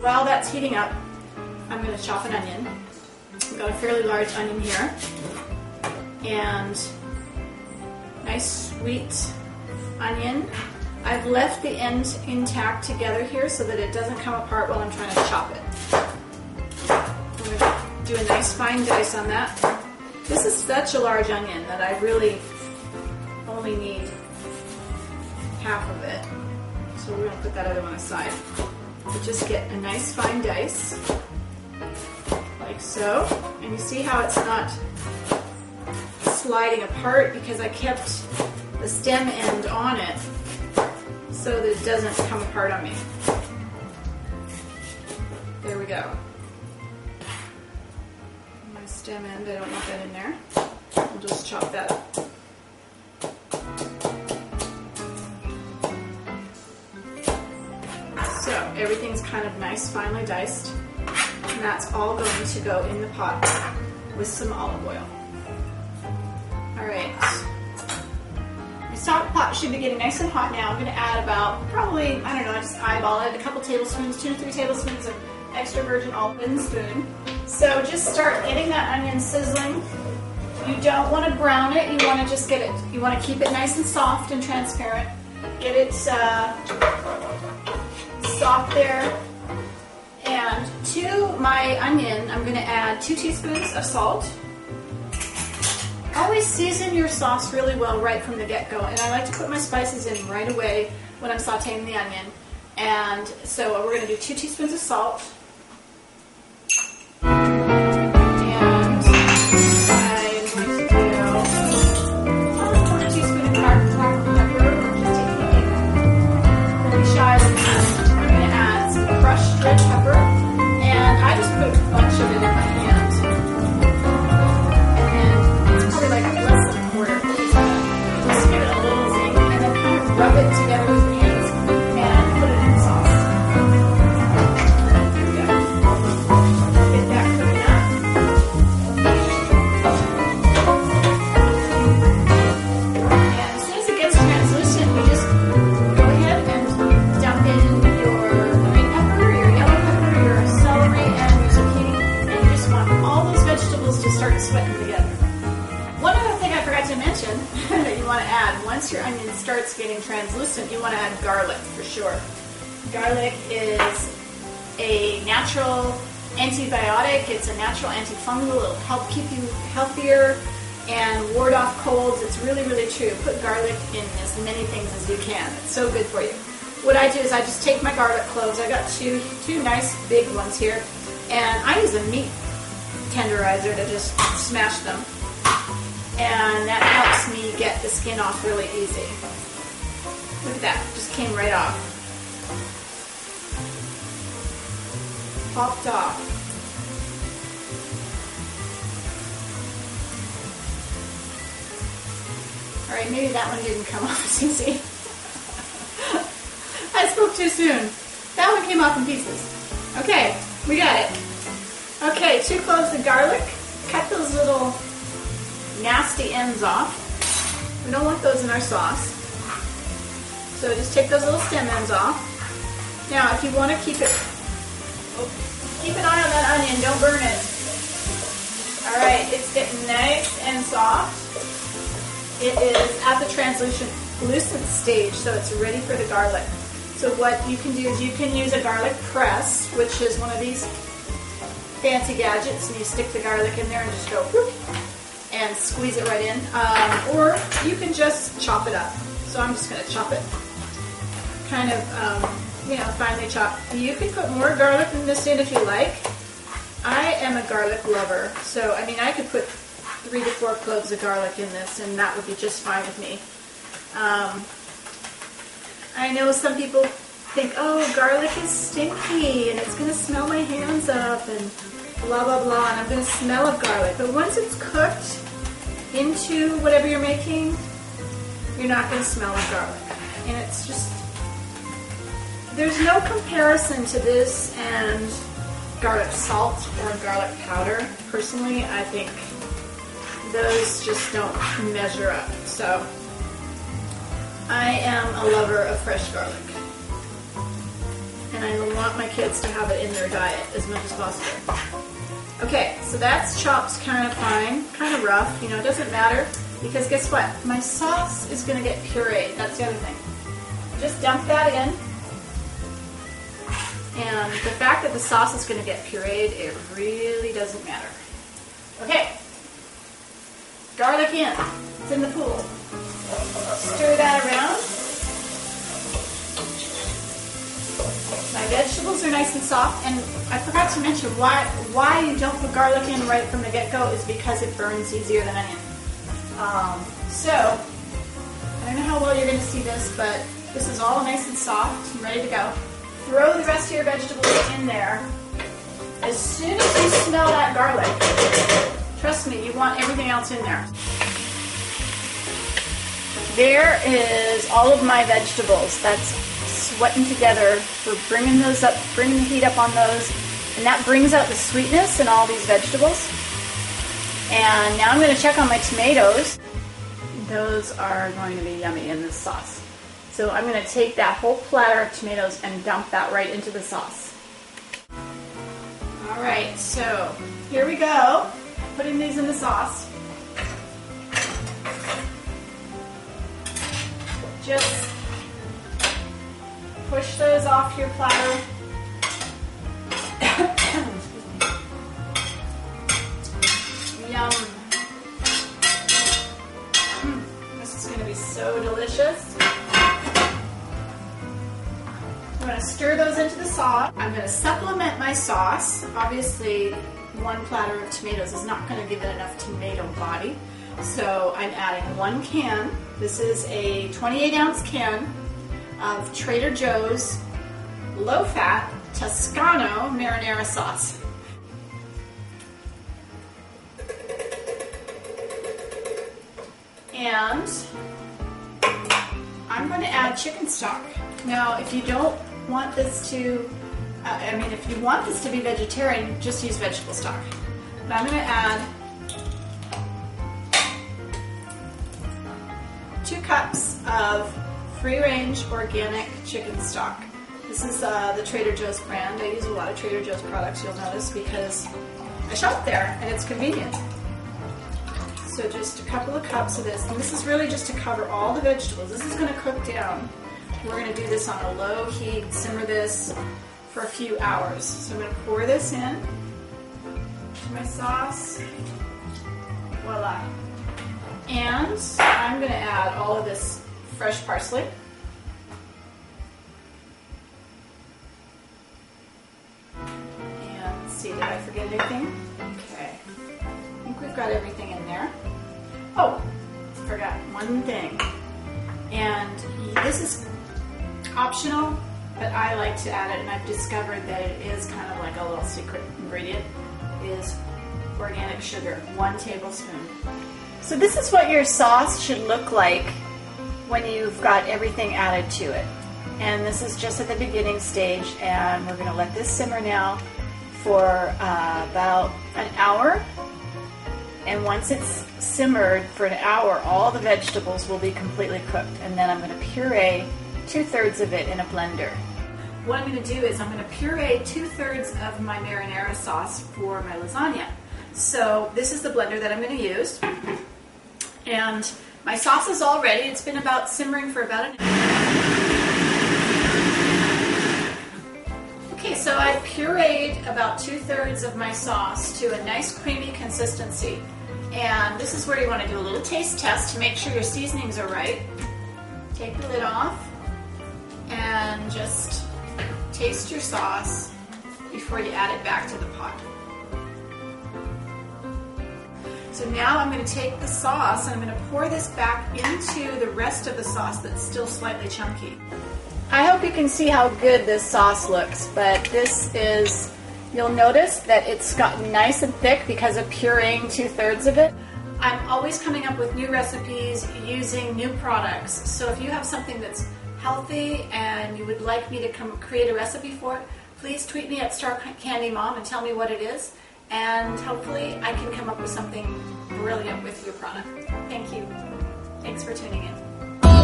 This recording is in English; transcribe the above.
While that's heating up, I'm going to chop an onion. I've got a fairly large onion here, and nice sweet onion. I've left the ends intact together here so that it doesn't come apart while I'm trying to chop it. I'm going to do a nice fine dice on that. This is such a large onion that I really only need half of it. So we're going to put that other one aside. But just get a nice fine dice, like so. And you see how it's not sliding apart because I kept the stem end on it so that it doesn't come apart on me. There we go. My stem end, I don't want that in there. I'll just chop that up. So everything's kind of nice, finely diced, and that's all going to go in the pot with some olive oil. All right, my stock pot should be getting nice and hot now. I'm going to add about, probably, I don't know, I just eyeball it, a couple tablespoons, 2 to 3 tablespoons of extra virgin olive oil in the spoon. So just start getting that onion sizzling. You don't want to brown it, you want to just get it, you want to keep it nice and soft and transparent. Get it soft there. And to my onion, I'm going to add 2 teaspoons of salt. Always season your sauce really well right from the get-go, and I like to put my spices in right away when I'm sauteing the onion. And so we're going to do 2 teaspoons of salt. Red pepper, and I just put a bunch of it in my hand, and then it's probably like less than a quarter. Just give it a little zing, and then kind of rub it together with your hands and put it in the sauce. There we go. Get that cooking up. And as soon as it gets translucent, we just go ahead and dump in to start sweating together. One other thing I forgot to mention that you want to add, once your onion starts getting translucent, you want to add garlic for sure. Garlic is a natural antibiotic, it's a natural antifungal, it'll help keep you healthier and ward off colds. It's really, really true. Put garlic in as many things as you can. It's so good for you. What I do is I just take my garlic cloves, I got two nice big ones here, and I use a meat tenderizer to just smash them, and that helps me get the skin off really easy. Look at that, just came right off. Popped off. Alright, maybe that one didn't come off as easy. I spoke too soon. That one came off in pieces. Okay, we got it. Okay, 2 cloves of garlic. Cut those little nasty ends off. We don't want those in our sauce. So just take those little stem ends off. Now, if you want to keep an eye on that onion, don't burn it. Alright, it's getting nice and soft. It is at the translucent stage, so it's ready for the garlic. So what you can do is you can use a garlic press, which is one of these fancy gadgets, and you stick the garlic in there and just go whoop, and squeeze it right in. Or you can just chop it up. So I'm just going to chop it kind of, finely chopped. You can put more garlic in this in if you like. I am a garlic lover, so I mean I could put 3 to 4 cloves of garlic in this, and that would be just fine with me. I know some people think, oh, garlic is stinky and it's going to smell my hands up and blah, blah, blah, and I'm going to smell of garlic. But once it's cooked into whatever you're making, you're not going to smell of garlic. And it's just, there's no comparison to this and garlic salt or garlic powder. Personally, I think those just don't measure up. So I am a lover of fresh garlic. And and I want my kids to have it in their diet as much as possible. Okay, so that's chopped kind of fine, kind of rough, you know, it doesn't matter, because guess what? My sauce is going to get pureed. That's the other thing. Just dump that in. And the fact that the sauce is going to get pureed, it really doesn't matter. Okay. Garlic in. It's in the pool. Stir that around. My vegetables are nice and soft, and I forgot to mention why you don't put garlic in right from the get-go is because it burns easier than onion. So, I don't know how well you're going to see this, but this is all nice and soft and ready to go. Throw the rest of your vegetables in there. As soon as you smell that garlic, trust me, you want everything else in there. There is all of my vegetables. That's sweating together. We're bringing those up, bringing the heat up on those, and that brings out the sweetness in all these vegetables. And now I'm going to check on my tomatoes. Those are going to be yummy in this sauce. So I'm going to take that whole platter of tomatoes and dump that right into the sauce. All right, so here we go. Putting these in the sauce. Just push those off your platter. Yum. This is going to be so delicious. I'm going to stir those into the sauce. I'm going to supplement my sauce. Obviously, one platter of tomatoes is not going to give it enough tomato body. So I'm adding 1 can. This is a 28-ounce can of Trader Joe's low-fat Toscano marinara sauce. And I'm going to add chicken stock. Now, if you don't want this to, if you want this to be vegetarian, just use vegetable stock. But I'm going to add 2 cups of free-range organic chicken stock. This is the Trader Joe's brand. I use a lot of Trader Joe's products, you'll notice, because I shop there and it's convenient. So just a couple of cups of this, and this is really just to cover all the vegetables. This is going to cook down. We're going to do this on a low heat, simmer this for a few hours. So I'm going to pour this in to my sauce. Voila. And I'm going to add all of this fresh parsley. And let's see, did I forget anything? Okay. I think we've got everything in there. Oh, forgot one thing. And this is optional, but I like to add it, and I've discovered that it is kind of like a little secret ingredient, is organic sugar, 1 tablespoon. So this is what your sauce should look like when you've got everything added to it. And this is just at the beginning stage, and we're going to let this simmer now for about an hour. And once it's simmered for an hour, all the vegetables will be completely cooked. And then I'm going to puree 2/3 of it in a blender. What I'm going to do is I'm going to puree 2/3 of my marinara sauce for my lasagna. So this is the blender that I'm going to use. And my sauce is all ready. It's been about simmering for about an hour. Okay, so I pureed about 2/3 of my sauce to a nice creamy consistency. And this is where you want to do a little taste test to make sure your seasonings are right. Take the lid off and just taste your sauce before you add it back to the pot. So now I'm going to take the sauce and I'm going to pour this back into the rest of the sauce that's still slightly chunky. I hope you can see how good this sauce looks, but this is, you'll notice that it's gotten nice and thick because of pureeing 2/3 of it. I'm always coming up with new recipes using new products, so if you have something that's healthy and you would like me to create a recipe for it, please tweet me at starcandymom and tell me what it is, and hopefully I can come up with something brilliant with your product. Thank you. Thanks for tuning in.